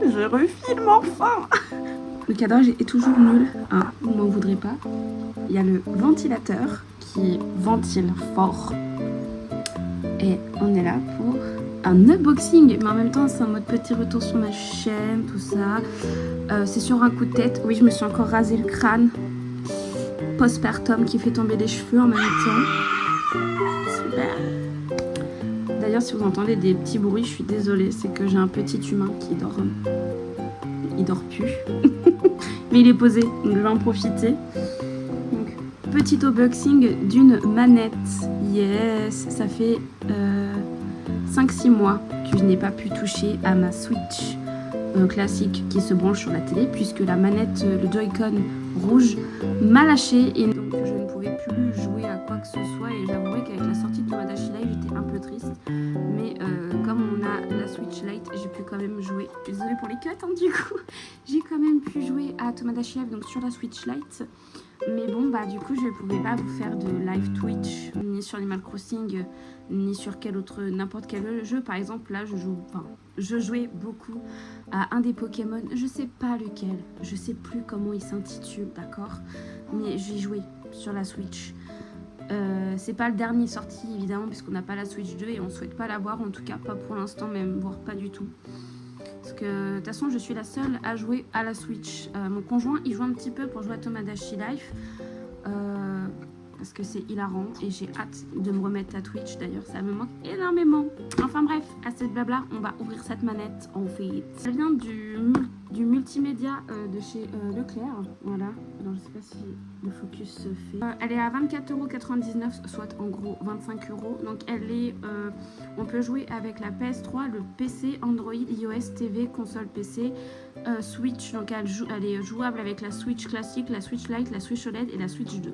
Je refilme enfin. Le cadrage est toujours nul. Ah, vous m'en voudrez pas. Il y a le ventilateur qui ventile fort. Et on est là pour un unboxing. Mais en même temps, c'est en mode petit retour sur ma chaîne, tout ça. C'est sur un coup de tête. Oui, je me suis encore rasé le crâne. Postpartum qui fait tomber les cheveux en même temps. Super. D'ailleurs, si vous entendez des petits bruits, je suis désolée. C'est que j'ai un petit humain qui dort. Il dort plus. Mais il est posé, donc je vais en profiter. Donc, petit unboxing d'une manette. Yes, ça fait 5-6 mois que je n'ai pas pu toucher à ma Switch classique qui se branche sur la télé, puisque la manette, le Joy-Con rouge, m'a lâché et donc je ne pouvais plus jouer à quoi que ce soit. Et j'avouerai qu'avec la sortie de Tomodachi Live, j'étais un peu triste. Mais comme on a la Switch Lite, j'ai pu quand même jouer. Je suis désolée pour les cuts, hein, du coup. J'ai quand même pu jouer à Tomodachi Live donc sur la Switch Lite. Mais bon, bah du coup, je ne pouvais pas vous faire de live Twitch, ni sur Animal Crossing, ni sur n'importe quel jeu. Par exemple, là, je jouais beaucoup à un des Pokémon. Je sais pas lequel, je sais plus comment il s'intitule, d'accord. Mais j'y jouais sur la Switch. C'est pas le dernier sorti évidemment puisqu'on n'a pas la Switch 2 et on souhaite pas l'avoir, en tout cas pas pour l'instant, même voire pas du tout. Parce que de toute façon je suis la seule à jouer à la Switch. Mon conjoint il joue un petit peu pour jouer à Tomodachi Life. Parce que c'est hilarant et j'ai hâte de me remettre à Twitch, d'ailleurs ça me manque énormément. Enfin bref, assez de blabla, on va ouvrir cette manette en fait. Elle vient du multimédia de chez Leclerc, voilà. Alors je sais pas si le focus se fait. Elle est à 24,99 €, soit en gros 25 €. Donc elle est, on peut jouer avec la PS3, le PC, Android, iOS, TV, console PC, Switch. Donc elle est jouable avec la Switch classique, la Switch Lite, la Switch OLED et la Switch 2.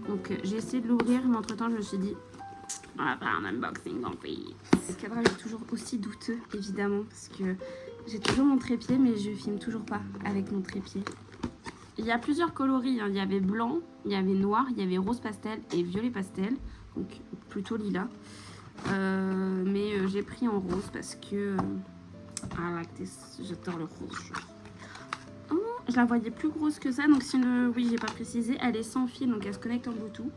Donc j'ai essayé de l'ouvrir, mais entre temps je me suis dit on va faire un unboxing en fait. Le cadrage est toujours aussi douteux évidemment parce que j'ai toujours mon trépied mais je filme toujours pas avec mon trépied. Il y a plusieurs coloris, hein. Il y avait blanc, il y avait noir, il y avait rose pastel et violet pastel, donc plutôt lilas. Mais j'ai pris en rose parce que I like this, j'adore le rouge. Je la voyais plus grosse que ça, donc oui, j'ai pas précisé, elle est sans fil, donc elle se connecte en Bluetooth.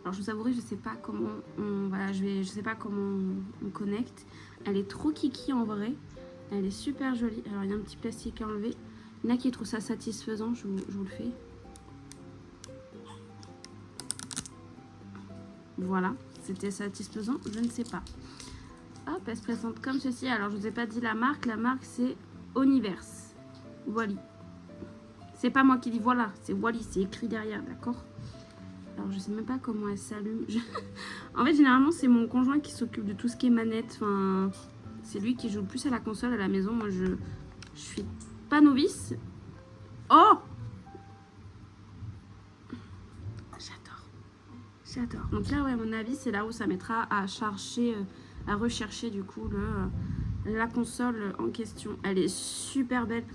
Alors je vous avouerai, je sais pas comment je sais pas comment on connecte. Elle est trop kiki en vrai, elle est super jolie. Alors il y a un petit plastique à enlever. Il y en a qui trouvent ça satisfaisant, je vous le fais. Voilà, c'était satisfaisant, je ne sais pas. Hop, elle se présente comme ceci. Alors je vous ai pas dit la marque c'est Oniverse. Wally. C'est pas moi qui dis voilà, c'est Wally, c'est écrit derrière, d'accord? Alors je sais même pas comment elle s'allume. En fait généralement c'est mon conjoint qui s'occupe de tout ce qui est manette. Enfin, c'est lui qui joue le plus à la console à la maison. Moi je suis pas novice. Oh, j'adore. Donc là ouais, à mon avis c'est là où ça mettra à chercher, à rechercher du coup la console en question. Elle est super belle.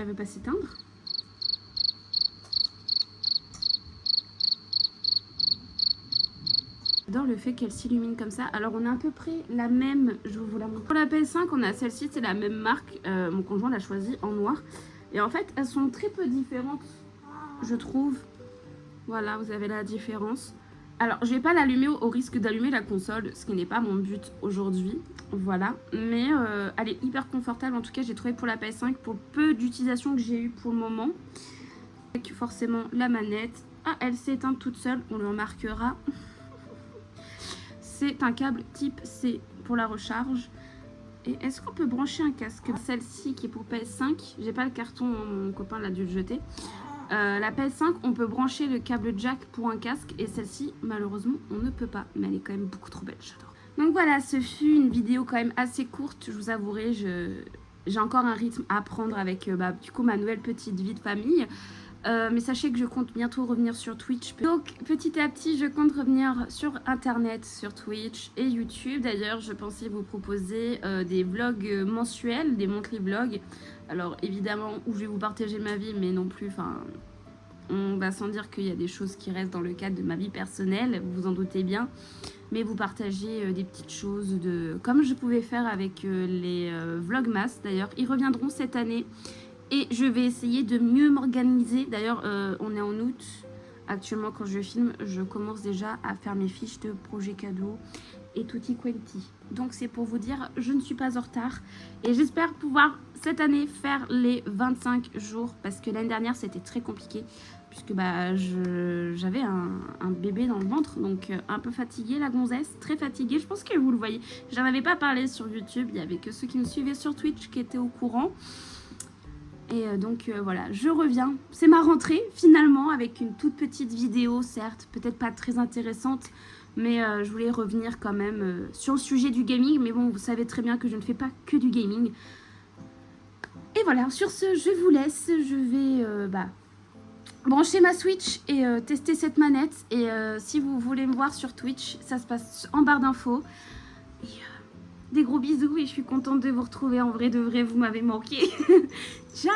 Elle veut pas s'éteindre. J'adore le fait qu'elle s'illumine comme ça. Alors on a à peu près la même, je vous la montre. Pour la PS5 on a celle-ci, c'est la même marque. Mon conjoint l'a choisie en noir. Et en fait elles sont très peu différentes, je trouve. Voilà, vous avez la différence. Alors je vais pas l'allumer au risque d'allumer la console, ce qui n'est pas mon but aujourd'hui. Voilà, mais elle est hyper confortable. En tout cas j'ai trouvé pour la PS5, pour peu d'utilisation que j'ai eu pour le moment. Avec forcément la manette. Ah, elle s'est éteinte toute seule, on le remarquera. C'est un câble type C pour la recharge. Et est-ce qu'on peut brancher un casque? Celle-ci qui est pour PS5, j'ai pas le carton, mon copain l'a dû le jeter. La PS5, on peut brancher le câble jack pour un casque et celle-ci, malheureusement, on ne peut pas. Mais elle est quand même beaucoup trop belle, j'adore. Donc voilà, ce fut une vidéo quand même assez courte, je vous avouerai. J'ai encore un rythme à prendre avec du coup ma nouvelle petite vie de famille. Mais sachez que je compte bientôt revenir sur Twitch. Donc petit à petit je compte revenir sur internet, sur Twitch et YouTube. D'ailleurs je pensais vous proposer des vlogs mensuels, des monthly vlogs. Alors évidemment où je vais vous partager ma vie, mais non plus, enfin on va sans dire qu'il y a des choses qui restent dans le cadre de ma vie personnelle, vous vous en doutez bien. Mais vous partagez des petites choses, comme je pouvais faire avec les Vlogmas. D'ailleurs, ils reviendront cette année. Et je vais essayer de mieux m'organiser. D'ailleurs, on est en août. Actuellement, quand je filme, je commence déjà à faire mes fiches de projet cadeau et tutti quanti. Donc, c'est pour vous dire, je ne suis pas en retard. Et j'espère pouvoir, cette année, faire les 25 jours. Parce que l'année dernière, c'était très compliqué. Puisque bah, j'avais un bébé dans le ventre. Donc, un peu fatiguée, la gonzesse. Très fatiguée. Je pense que vous le voyez. J'en avais pas parlé sur YouTube. Il n'y avait que ceux qui me suivaient sur Twitch qui étaient au courant. Et donc voilà, je reviens. C'est ma rentrée finalement avec une toute petite vidéo, certes, peut-être pas très intéressante, mais je voulais revenir quand même sur le sujet du gaming. Mais bon, vous savez très bien que je ne fais pas que du gaming. Et voilà, sur ce, je vous laisse. Je vais brancher ma Switch et tester cette manette. Et si vous voulez me voir sur Twitch, ça se passe en barre d'infos. Des gros bisous et je suis contente de vous retrouver en vrai de vrai, vous m'avez manqué. Ciao!